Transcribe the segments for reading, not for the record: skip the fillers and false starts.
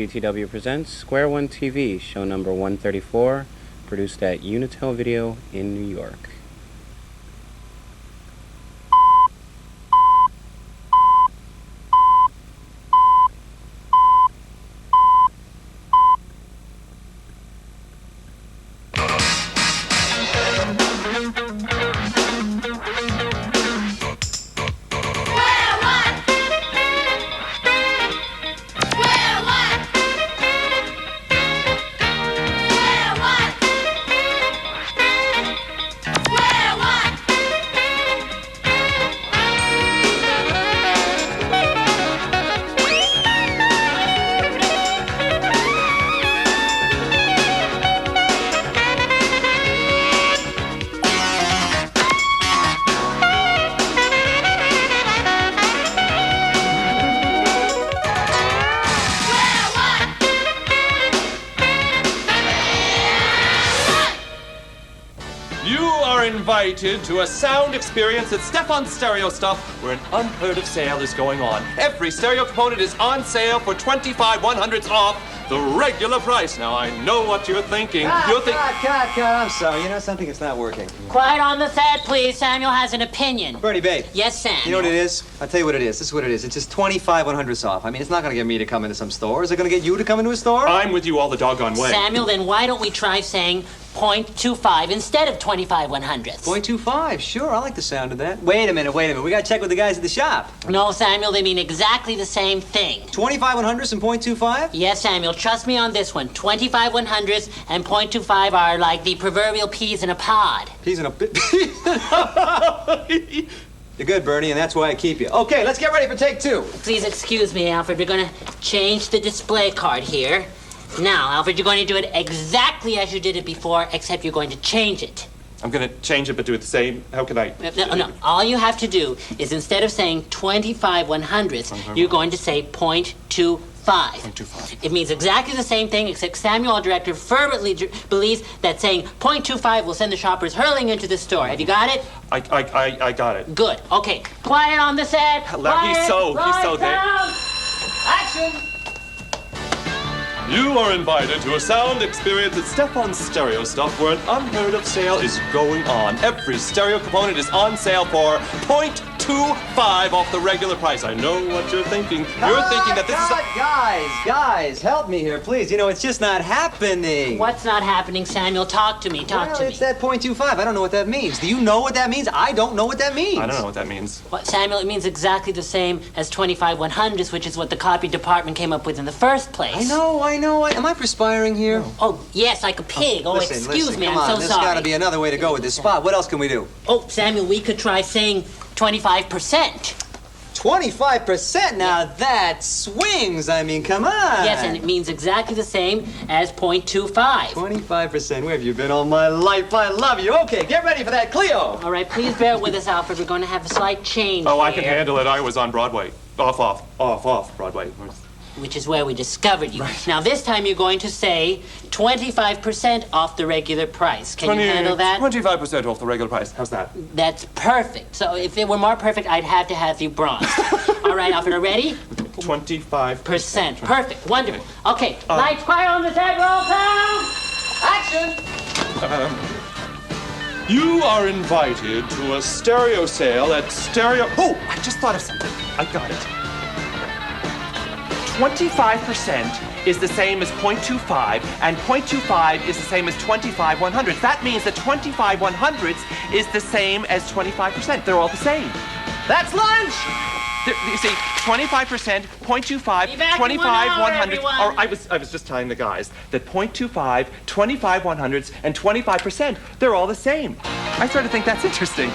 CTW presents Square One TV, show number 134, produced at Unitel Video in New York. Invited to a sound experience at Stefan's Stereo Stuff, where an unheard of sale is going on. Every stereo component is on sale for 25 100s off the regular price. Now, I know what you're thinking. Cut. I'm sorry. You know something? It's not working. Quiet on the set, please. Samuel has an opinion. Bernie, babe. Yes, Sam. You know what it is? I'll tell you what it is. This is what it is. It's just 25 100s off. I mean, it's not going to get me to come into some store. Is it going to get you to come into a store? I'm with you all the doggone way. Samuel, then why don't we try saying 0.25 instead of 25 100ths? 0.25, sure. I like the sound of that. Wait a minute. We got to check with the guys at the shop. No, Samuel, they mean exactly the same thing. 25 100ths and 0.25? Yes, Samuel, trust me on this one. 25 100ths and 0.25 are like the proverbial peas in a pod. Peas in a... You're good, Bernie, and that's why I keep you. Okay, let's get ready for take two. Please excuse me, Alfred. We're going to change the display card here. Now, Alfred, you're going to do it exactly as you did it before, except you're going to change it. I'm going to change it, but do it the same. How can I? No. All you have to do is instead of saying 25 100ths, you're going to say 0.25. 0.25. It means exactly the same thing, except Samuel, our director, fervently believes that saying 0.25 will send the shoppers hurling into the store. Have you got it? I got it. Good. Okay. Quiet on the set. He's so there. Action! You are invited to a sound experience at Stefan's Stereo Stuff, where an unheard of sale is going on. Every stereo component is on sale for 0.25 off the regular price. I know what you're thinking. You're thinking that this is Guys, help me here, please. You know, it's just not happening. What's not happening, Samuel? Talk to me. Talk to me. It's that 0.25. I don't know what that means. Do you know what that means? I don't know what that means. I don't know what that means. What, Samuel, it means exactly the same as 25 100ths, which is what the copy department came up with in the first place. I know. Am I perspiring here? Oh, yes, like a pig. Excuse me, come I'm on. so There's sorry. got to be another way to go with this spot. What else can we do? Oh, Samuel, we could try saying 25%. 25%? Now that swings. I mean, come on. Yes, and it means exactly the same as 0.25. 25%. Where have you been all my life? I love you. Okay, get ready for that Clio. All right, please bear with us, Alfred. We're going to have a slight change Oh, here, I can handle it. I was on Broadway. Off Broadway. which is where we discovered you. Right. Now, this time you're going to say 25% off the regular price. Can you handle that? 25% off the regular price. How's that? That's perfect. So if it were more perfect, I'd have to have you bronzed. All right, Alfred, are ready? 25%. Perfect. Wonderful. Okay, lights, quiet on the set, roll sound. Action! You are invited to a stereo sale at Stereo... Oh, I just thought of something. I got it. 25% is the same as 0.25, and 0.25 is the same as 25 100ths. That means that 25 100ths is the same as 25%. They're all the same. That's lunch! You see, 25%, 0.25, 25 100ths. Or I was just telling the guys that 0.25, 25 100ths, and 25%, they're all the same. I sort of think that's interesting.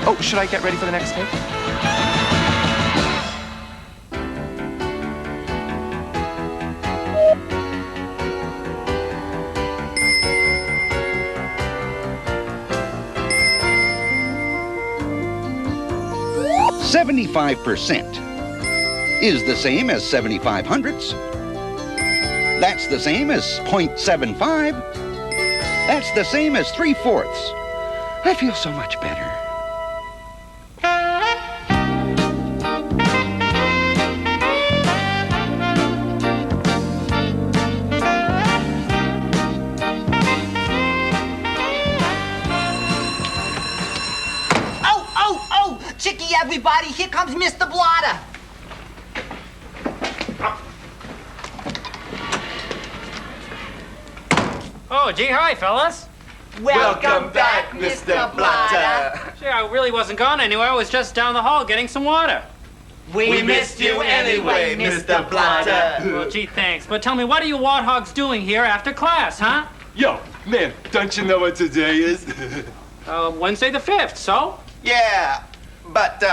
Oh, should I get ready for the next tape? $75 is the same as 75 hundredths. That's the same as 0.75. That's the same as 3/4. I feel so much better. Chicky, everybody, here comes Mr. Blotter. Oh, gee, hi, fellas. Welcome back, Mr. Blotter. Gee, I really wasn't gone anywhere. I was just down the hall getting some water. We missed you anyway, Mr. Blotter. Well, gee, thanks. But tell me, what are you warthogs doing here after class, huh? Yo, man, don't you know what today is? Wednesday the 5th, so? Yeah, but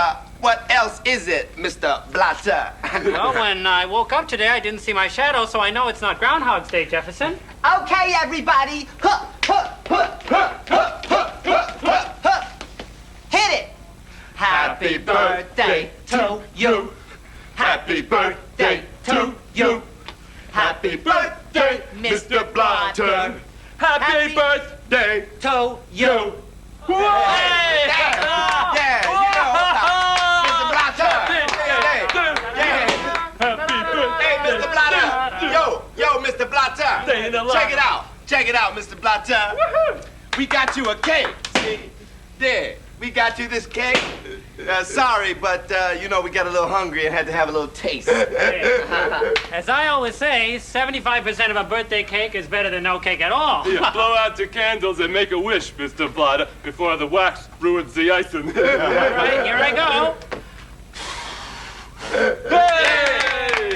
what else is it, Mr. Blotter? Well, when I woke up today, I didn't see my shadow, so I know it's not Groundhog's Day, Jefferson. Okay, everybody. Huh, huh, huh, huh, huh, huh, huh, huh, huh. Hit it. Happy birthday to you. Happy birthday to you. Happy birthday, Mr. Blotter. Happy birthday to you. Hey! Yeah, you know, Mr. Blotter. Hey, Mr. Blotter. Yo, Mr. Blotter. Check it out, Mr. Blotter. We got you a cake. See? There. We got you this cake. Sorry, but, you know, we got a little hungry and had to have a little taste. As I always say, 75% of a birthday cake is better than no cake at all. Yeah, blow out your candles and make a wish, Mr. Blotter, before the wax ruins the icing. All right, here I go. Hey!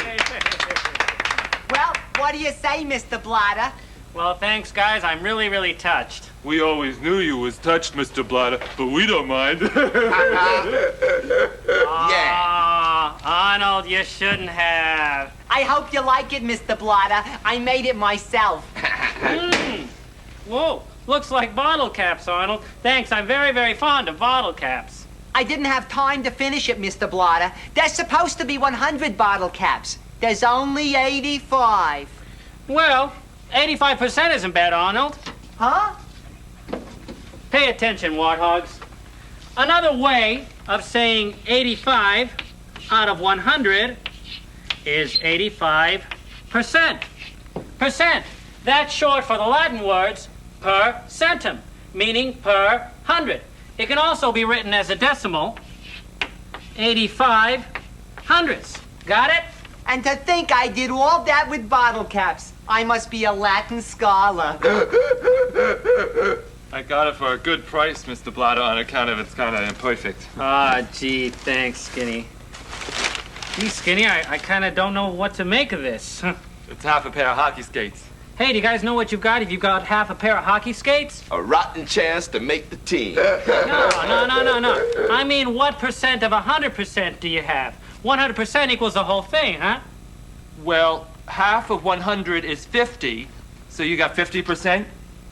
Well, what do you say, Mr. Blotter? Well, thanks, guys. I'm really, really touched. We always knew you was touched, Mr. Blotter, but we don't mind. Arnold, you shouldn't have. I hope you like it, Mr. Blotter. I made it myself. Whoa, looks like bottle caps, Arnold. Thanks, I'm very, very fond of bottle caps. I didn't have time to finish it, Mr. Blotter. There's supposed to be 100 bottle caps. There's only 85. Well, 85% isn't bad, Arnold. Huh? Pay attention, warthogs. Another way of saying 85 out of 100 is 85%. Percent. That's short for the Latin words per centum, meaning per 100. It can also be written as a decimal, 85 hundredths. Got it? And to think I did all that with bottle caps. I must be a Latin scholar. I got it for a good price, Mr. Blotter, on account of it's kind of imperfect. Ah, gee, thanks, Skinny. Gee, Skinny, I kind of don't know what to make of this. It's half a pair of hockey skates. Hey, do you guys know what you've got if you've got half a pair of hockey skates? A rotten chance to make the team. No. I mean, what percent of 100% do you have? 100% equals the whole thing, huh? Well, half of 100 is 50, so you got 50%?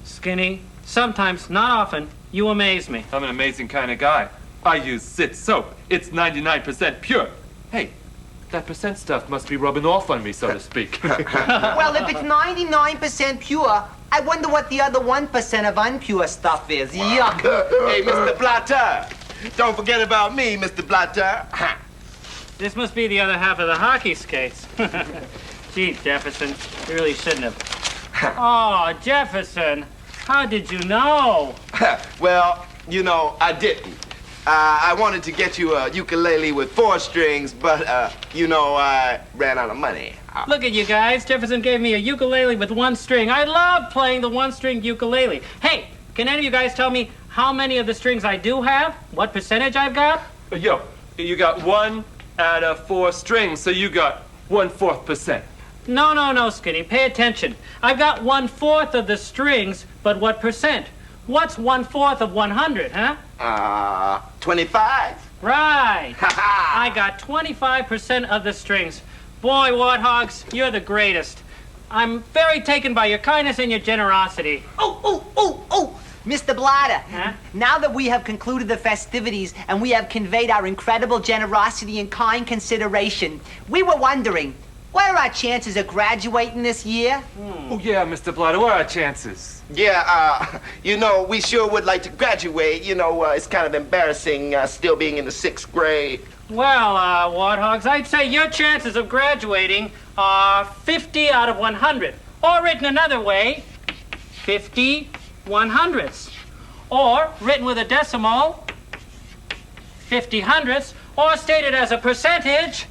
Skinny, sometimes, not often, you amaze me. I'm an amazing kind of guy. I use Sit soap. It's 99% pure. Hey, that percent stuff must be rubbing off on me, so to speak. Well, if it's 99% pure, I wonder what the other 1% of unpure stuff is. Yuck. Hey, Mr. Blotter. Don't forget about me, Mr. Blotter. This must be the other half of the hockey skates. Gee, Jefferson, you really shouldn't have. Oh, Jefferson, how did you know? Well, you know, I didn't. I wanted to get you a ukulele with 4 strings, but, you know, I ran out of money. Look at you guys. Jefferson gave me a ukulele with 1 string. I love playing the 1-string ukulele. Hey, can any of you guys tell me how many of the strings I do have? What percentage I've got? Yo, you got 1 out of 4 strings, so you got 1/4%. No, Skinny. Pay attention. I've got 1/4 of the strings, but what percent? What's 1/4 of 100, huh? 25. Right. I got 25% of the strings. Boy, warthogs, you're the greatest. I'm very taken by your kindness and your generosity. Oh! Mr. Blotter, Huh? now that we have concluded the festivities and we have conveyed our incredible generosity and kind consideration, we were wondering, what are our chances of graduating this year? Oh, yeah, Mr. Blotter, what are our chances? Yeah, you know, we sure would like to graduate. You know, it's kind of embarrassing still being in the 6th grade. Well, warthogs, I'd say your chances of graduating are 50 out of 100. Or written another way, 50 100ths. Or, written with a decimal, 50 hundredths, or stated as a percentage,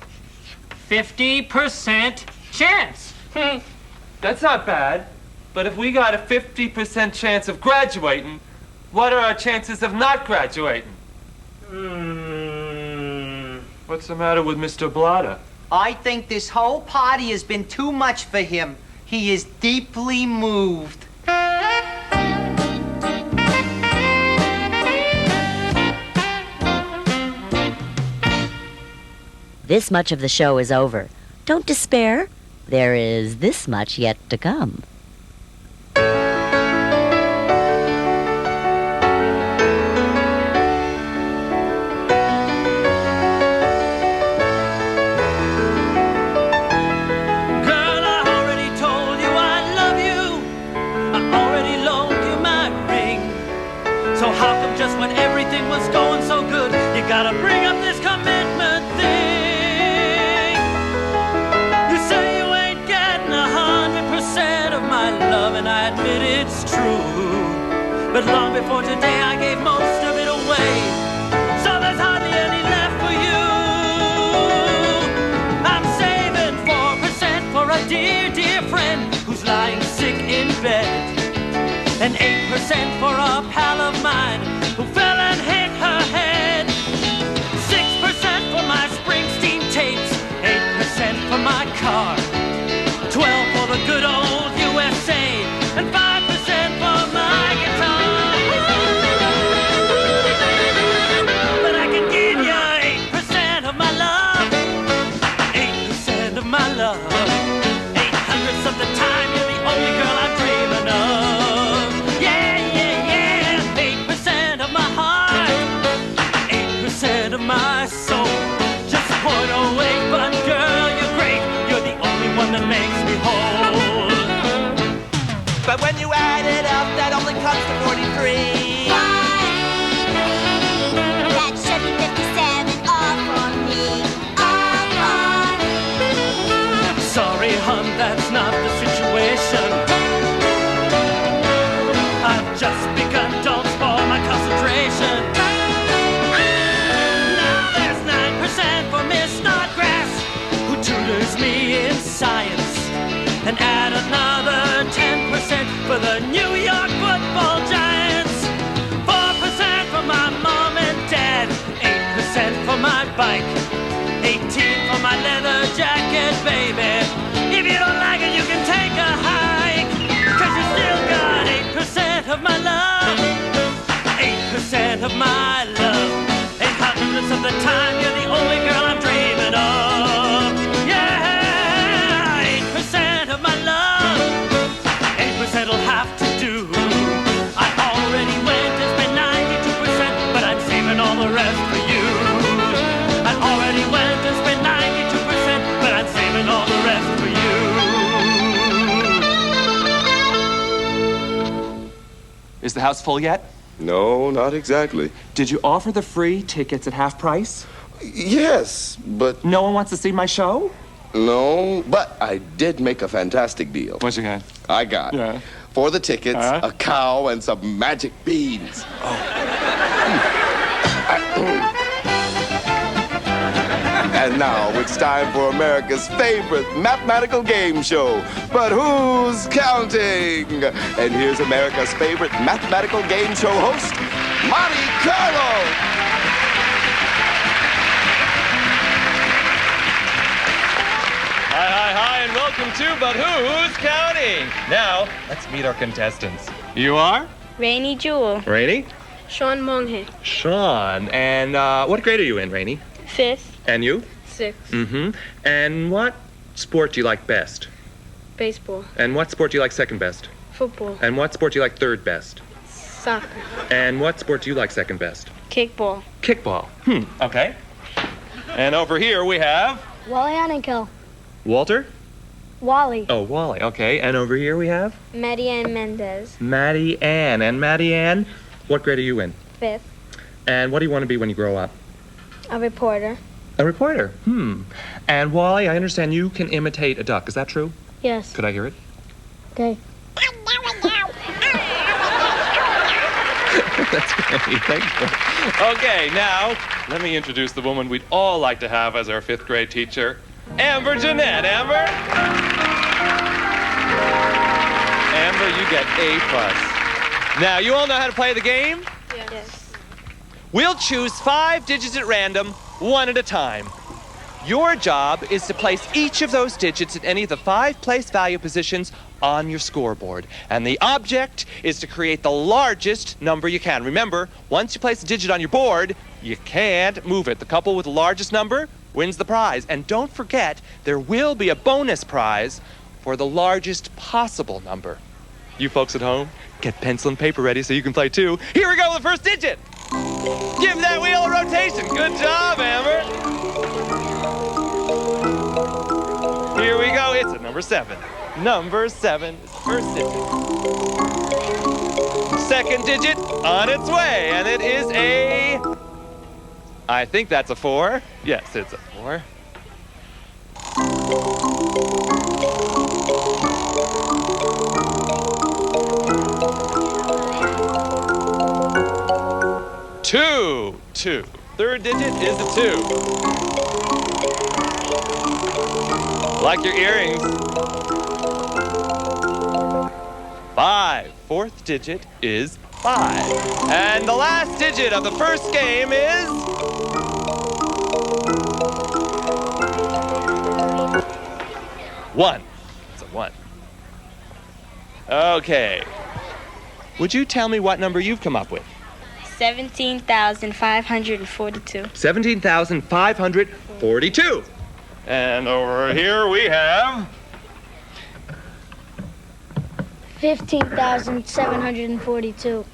50% chance. That's not bad. But if we got a 50% chance of graduating, what are our chances of not graduating? What's the matter with Mr. Bladder? I think this whole party has been too much for him. He is deeply moved. This much of the show is over. Don't despair. There is this much yet to come. Gotta bring up this commitment thing. You say you ain't getting 100% of my love, and I admit it's true. But long before today, I gave most of it away, so there's hardly any left for you. I'm saving 4% for a dear, dear friend who's lying sick in bed, and 8% for a pal of mine who fell and hit her head. 6% for my Springsteen tapes, 8% for my car, 12% for the good old USA, and 5% for my guitar. But I can give you 8% of my love, 8% of my love. 800ths of the time, you're the only girl I'm dreaming of. Yeah, yeah, yeah, 8% of my heart, 8% of my soul. Just 0.08, but girl, you're great. You're the only one that makes me whole. But when you add it up, that only comes to 43. That should be 57, all for me, all for me. Sorry, hon, that's not the situation. I've just begun, don't spoil my concentration. Now there's 9% for Miss Snodgrass, who tutors me in science, and add another 10% for the New York Football Giants. 4% for my mom and dad, 8% for my bike, 18% for my leather jacket, baby. If you don't like it, you can take a hike, 'cause you still got 8% of my love, 8% of my love. 800ths of the time, you're the only girl I'm dreaming of. Yeah, 8% of my love, 8%'ll have to do. I already went and spent 92%, but I'm saving all the rest for you. I already went and spent 92%, but I'm saving all the rest for you. Is the house full yet? No, not exactly. Did you offer the free tickets at half price? Yes, but... No one wants to see my show? No, but I did make a fantastic deal. What you got? I got, for the tickets, a cow and some magic beans. And now it's time for America's favorite mathematical game show. But who's counting? And here's America's favorite mathematical game show host, Monte Carlo. Hi, and welcome to But Who's Counting? Now, let's meet our contestants. You are? Rainy Jewel. Rainy? Sean Monghe. Sean. And what grade are you in, Rainy? 5th. And you? 6th. Mm-hmm. And what sport do you like best? Baseball. And what sport do you like second best? Football. And what sport do you like third best? Soccer. And what sport do you like second best? Kickball. Kickball. Okay. And over here we have... Wally Annenkill. Walter? Wally. Oh, Wally. Okay. And over here we have... Maddie Ann Mendez. Maddie Ann. And Maddie Ann, what grade are you in? 5th. And what do you want to be when you grow up? A reporter. A reporter. And Wally, I understand you can imitate a duck. Is that true? Yes. Could I hear it? Okay. That's great. Thank you. Okay, now, let me introduce the woman we'd all like to have as our 5th grade teacher, Amber Jeanette. Amber? Amber, you get A+. Now, you all know how to play the game? Yes. We'll choose 5 digits at random, one at a time. Your job is to place each of those digits in any of the 5 place value positions on your scoreboard. And the object is to create the largest number you can. Remember, once you place a digit on your board, you can't move it. The couple with the largest number wins the prize. And don't forget, there will be a bonus prize for the largest possible number. You folks at home, get pencil and paper ready so you can play too. Here we go with the first digit. Give that wheel a rotation. Good job, Amber. Here we go. It's a number 7. Number 7 is the first digit. Second digit on its way, and it is a... I think that's a 4. Yes, it's a 4. Two. Third digit is a 2. Like your earrings. 5. Fourth digit is 5. And the last digit of the first game is... 1. It's a 1. Okay. Would you tell me what number you've come up with? 17,542. 17,542. And over here we have... 15,742.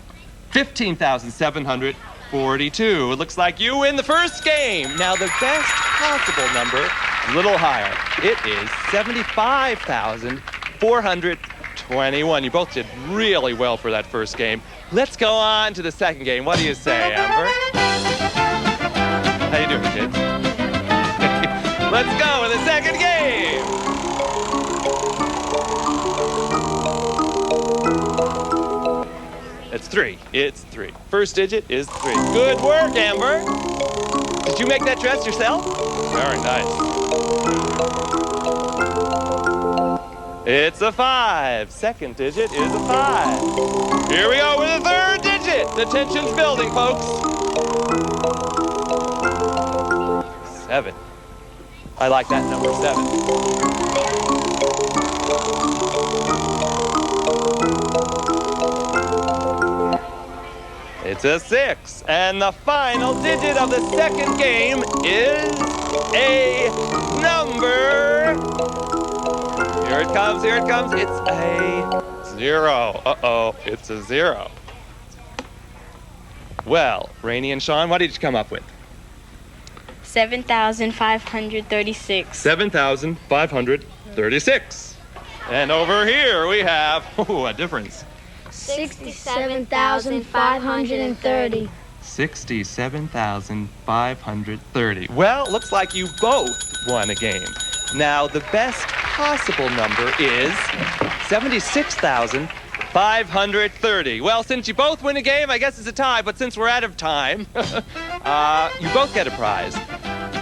15,742. It looks like you win the first game. Now, the best possible number, a little higher. It is 75,421. You both did really well for that first game. Let's go on to the second game. What do you say, Amber? How you doing, kids? Let's go with the second game. It's 3. It's 3. First digit is 3. Good work, Amber. Did you make that dress yourself? Very nice. It's a 5. Second digit is a 5. Here we go with the third digit. The tension's building, folks. 7. I like that number, 7. It's a 6. And the final digit of the second game is a number. Here it comes, here it comes. It's a 0. Uh-oh, it's a 0. Well, Rainey and Sean, what did you come up with? 7,536. 7,536. And over here we have, a difference. 67,530. 67,530. Well, looks like you both won a game. Now, the best possible number is 76,530. Well, since you both win a game, I guess it's a tie, but since we're out of time, you both get a prize.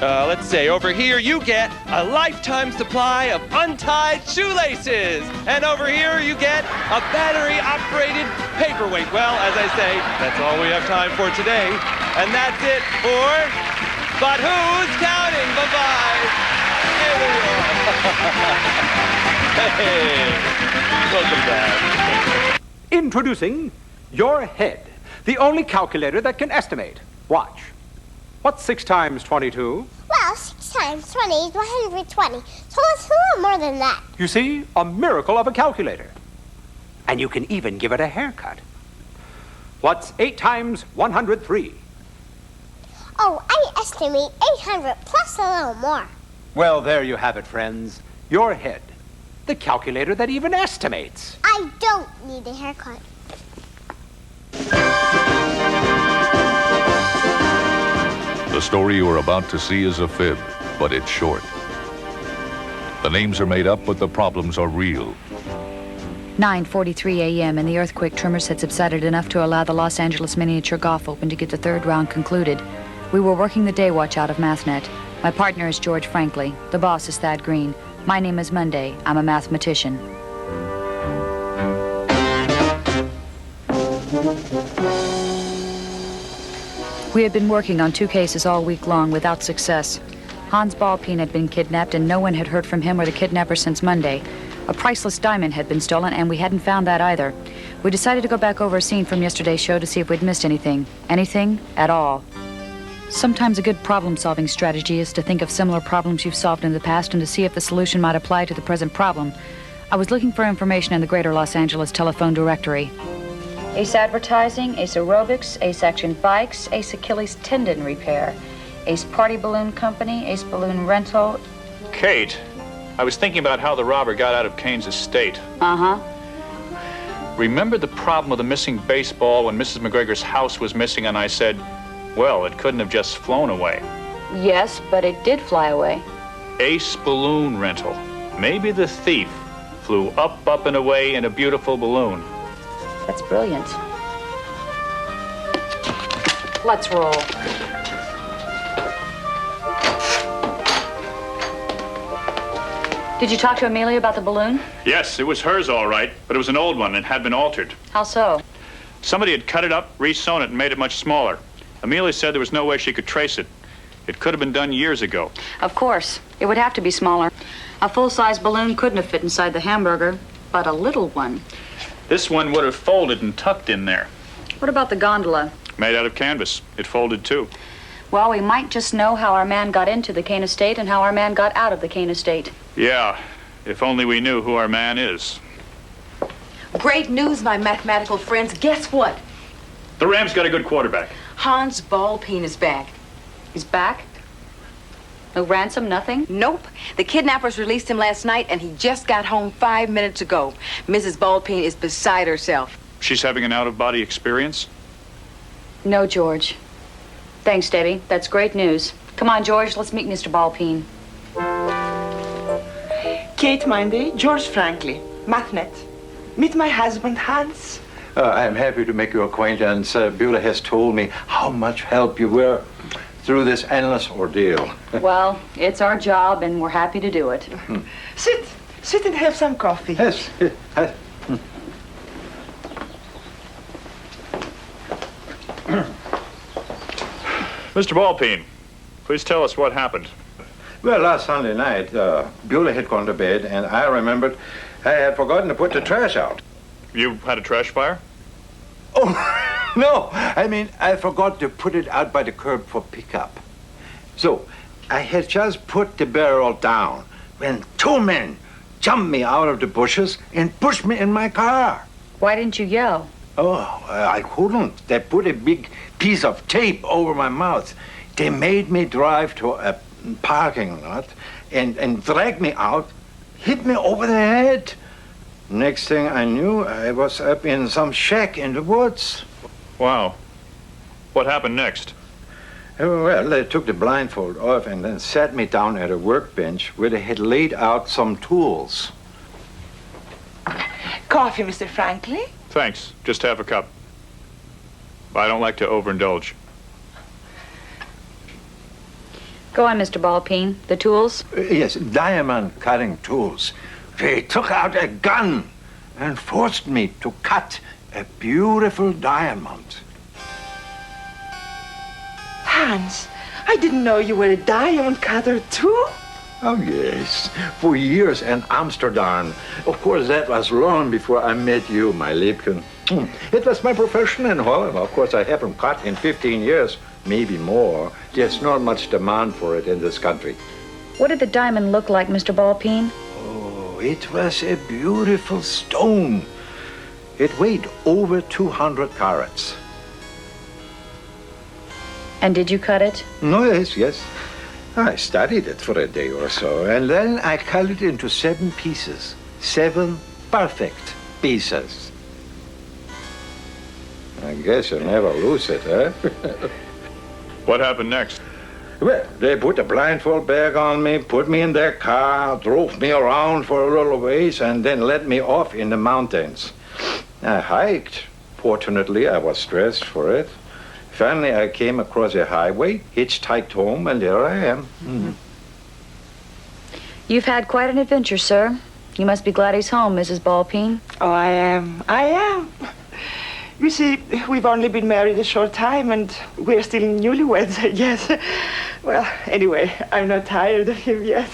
Let's say over here you get a lifetime supply of untied shoelaces. And over here you get a battery-operated paperweight. Well, as I say, that's all we have time for today. And that's it for But Who's Counting? Bye-bye. Hey, welcome back. Introducing your head, the only calculator that can estimate. Watch. What's 6 times 22? Well, 6 times 20 is 120. So it's a little more than that. You see, a miracle of a calculator. And you can even give it a haircut. What's 8 times 103? Oh, I estimate 800 plus a little more. Well, there you have it, friends. Your head, the calculator that even estimates. I don't need a haircut. The story you are about to see is a fib, but it's short. The names are made up, but the problems are real. 9:43 a.m., and the earthquake tremors had subsided enough to allow the Los Angeles Miniature Golf Open to get the third round concluded. We were working the day watch out of Mathnet. My partner is George Frankley. The boss is Thad Green. My name is Monday. I'm a mathematician. We had been working on 2 cases all week long without success. Hans Ballpeen had been kidnapped, and no one had heard from him or the kidnapper since Monday. A priceless diamond had been stolen, and we hadn't found that either. We decided to go back over a scene from yesterday's show to see if we'd missed anything. Anything at all. Sometimes a good problem-solving strategy is to think of similar problems you've solved in the past and to see if the solution might apply to the present problem. I was looking for information in the Greater Los Angeles telephone directory. Ace Advertising, Ace Aerobics, Ace Action Bikes, Ace Achilles Tendon Repair, Ace Party Balloon Company, Ace Balloon Rental. Kate, I was thinking about how the robber got out of Kane's estate. Uh-huh. Remember the problem with the missing baseball when Mrs. McGregor's house was missing and I said, well, it couldn't have just flown away. Yes, but it did fly away. Ace Balloon Rental. Maybe the thief flew up and away in a beautiful balloon. That's brilliant. Let's roll. Did you talk to Amelia about the balloon? Yes, it was hers all right, but it was an old one and had been altered. How so? Somebody had cut it up, re-sewn it, and made it much smaller. Amelia said there was no way she could trace it. It could have been done years ago. Of course. It would have to be smaller. A full-size balloon couldn't have fit inside the hamburger, but a little one. This one would have folded and tucked in there. What about the gondola? Made out of canvas. It folded too. Well, we might just know how our man got into the Kane estate and how our man got out of the Kane estate. Yeah, if only we knew who our man is. Great news, my mathematical friends. Guess what? The Rams got a good quarterback. Hans Ballpeen is back. He's back? No ransom, nothing? Nope. The kidnappers released him last night, and he just got home 5 minutes ago. Mrs. Ballpeen is beside herself. She's having an out-of-body experience? No, George. Thanks, Debbie. That's great news. Come on, George, let's meet Mr. Ballpeen. Kate Monday, George Frankley, Mathnet. Meet my husband, Hans. I'm happy to make your acquaintance. Beulah has told me how much help you were through this endless ordeal. Well, it's our job, and we're happy to do it. Sit and have some coffee. Yes. Mr. Ballpeen, please tell us what happened. Well, last Sunday night, Beulah had gone to bed, and I remembered I had forgotten to put the trash out. You had a trash fire? Oh, no. I mean, I forgot to put it out by the curb for pickup. So, I had just put the barrel down when 2 men jumped me out of the bushes and pushed me in my car. Why didn't you yell? Oh, I couldn't. They put a big piece of tape over my mouth. They made me drive to a parking lot and drag me out, hit me over the head. Next thing I knew, I was up in some shack in the woods. Wow. What happened next? Well, they took the blindfold off and then sat me down at a workbench where they had laid out some tools. Coffee, Mr. Frankley? Thanks. Just half a cup. I don't like to overindulge. Go on, Mr. Ballpeen. The tools? Yes, diamond cutting tools. They took out a gun and forced me to cut a beautiful diamond. Hans, I didn't know you were a diamond cutter, too. Oh, yes. For years in Amsterdam. Of course, that was long before I met you, my Liebchen. It was my profession in Holland. Of course, I haven't cut in 15 years, maybe more. There's not much demand for it in this country. What did the diamond look like, Mr. Ballpeen? Oh, it was a beautiful stone. It weighed over 200 carats. And did you cut it? No, yes. I studied it for a day or so, and then I cut it into 7 pieces. 7 perfect pieces. I guess you never lose it, huh? What happened next? Well, they put a blindfold bag on me, put me in their car, drove me around for a little ways, and then let me off in the mountains. I hiked. Fortunately, I was dressed for it. Finally, I came across a highway, hitchhiked home, and there I am. Mm-hmm. You've had quite an adventure, sir. You must be glad he's home, Mrs. Ballpeen. Oh, I am. You see, we've only been married a short time, and we're still newlyweds, I guess. Well, anyway, I'm not tired of him yet.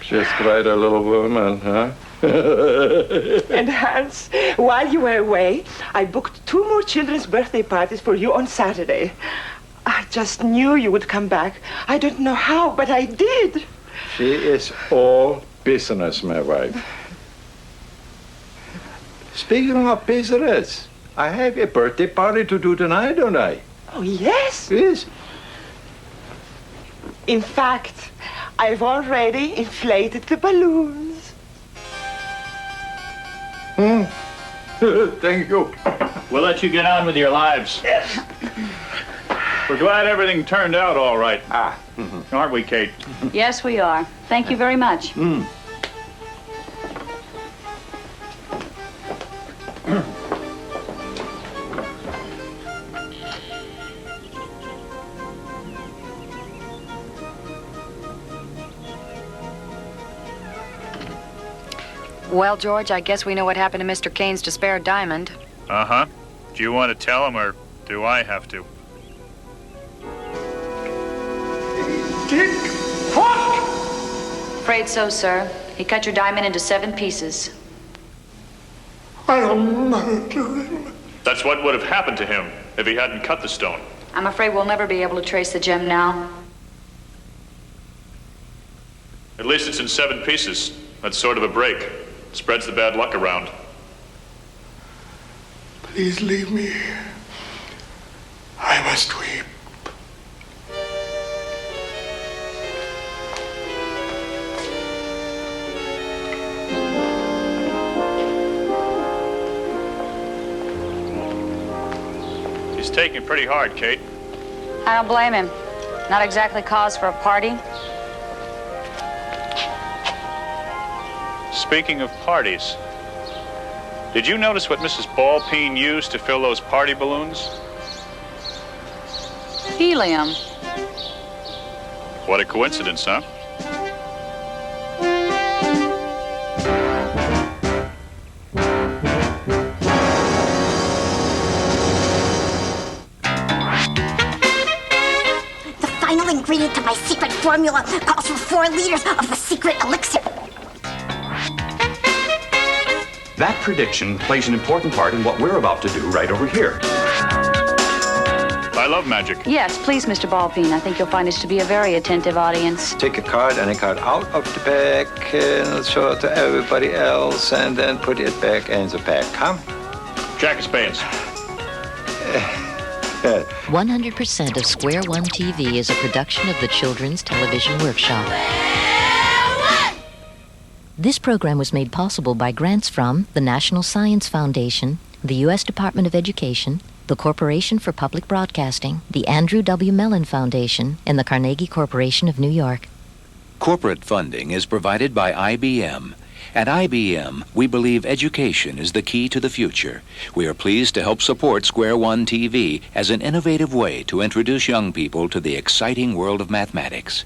Just quite a little woman, huh? And Hans, while you were away, I booked 2 more children's birthday parties for you on Saturday. I just knew you would come back. I don't know how, but I did. She is all business, my wife. Speaking of business, I have a birthday party to do tonight, don't I? Oh, yes? Yes. In fact, I've already inflated the balloons. Thank you. We'll let you get on with your lives. Yes. We're glad everything turned out all right. Aren't we, Kate? Yes, we are. Thank you very much. Well, George, I guess we know what happened to Mr. Kane's to spare diamond. Uh-huh. Do you want to tell him, or do I have to? Dick, what? Afraid so, sir. He cut your diamond into 7 pieces. I'll never do him. That's what would have happened to him if he hadn't cut the stone. I'm afraid we'll never be able to trace the gem now. At least it's in 7 pieces. That's sort of a break. Spreads the bad luck around. Please leave me. I must weep. He's taking pretty hard, Kate. I don't blame him. Not exactly cause for a party. Speaking of parties, did you notice what Mrs. Ballpeen used to fill those party balloons? Helium. What a coincidence, huh? The final ingredient to my secret formula calls for 4 liters of the secret elixir. That prediction plays an important part in what we're about to do right over here. I love magic. Yes, please, Mr. Ballpeen. I think you'll find us to be a very attentive audience. Take a card and a card out of the pack and show it to everybody else and then put it back in the pack, huh? Jack of Spades. 100% of Square One TV is a production of the Children's Television Workshop. This program was made possible by grants from the National Science Foundation, the U.S. Department of Education, the Corporation for Public Broadcasting, the Andrew W. Mellon Foundation, and the Carnegie Corporation of New York. Corporate funding is provided by IBM. At IBM, we believe education is the key to the future. We are pleased to help support Square One TV as an innovative way to introduce young people to the exciting world of mathematics.